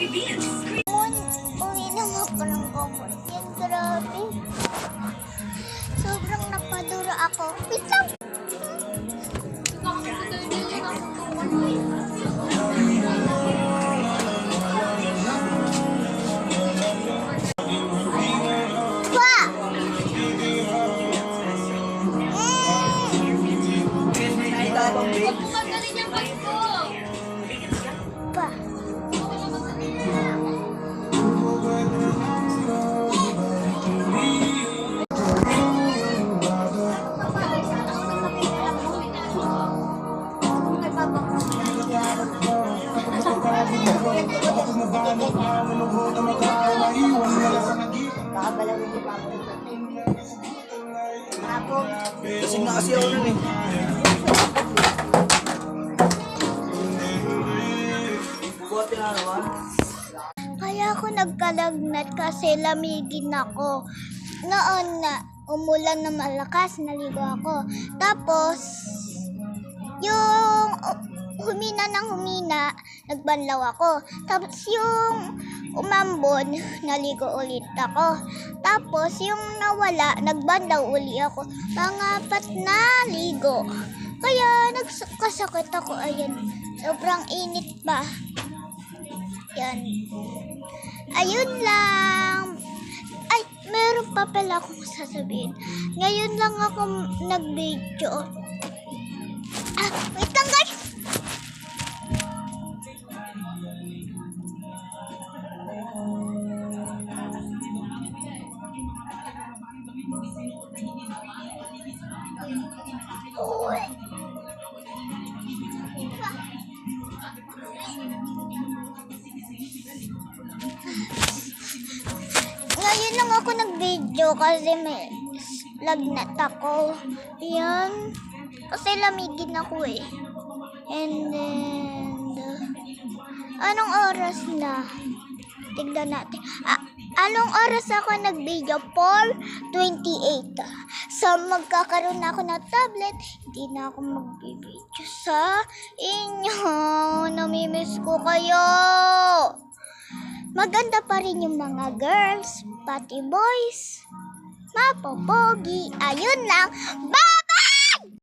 Uwi na nga pa ng komot yan. Grabe. Sobrang napadura ako. Wait lang. Kasing na kasi ako nun eh. Buti na naman. Kaya ako nagkalagnat kasi lamigin ako. Noon na umulan na malakas, naligo ako. Tapos, yung humina ng humina, nagbanlaw ako. Tapos yung umambon, naligo ulit ako. Tapos yung nawala, nagbanlaw uli ako. Pangapat na ligo. Kaya nagkasakit ako. Ayan, sobrang init pa. Yan. Ayun lang. Ay, meron pa pala akong sasabihin. Ngayon lang ako nag-video. Wait lang guys. Ngayon lang ako nag-video kasi may lagnat ako. Yan. Kasi lamigin ako eh. And then, anong oras na? Tignan natin. Anong oras ako nag-video? 4:28. So, magkakaroon na ako ng tablet. Hindi na ako mag-video sa inyo. Namimiss ko kayo. Maganda pa rin yung mga girls, pati boys. Mapopogi. Ayun lang. Bye!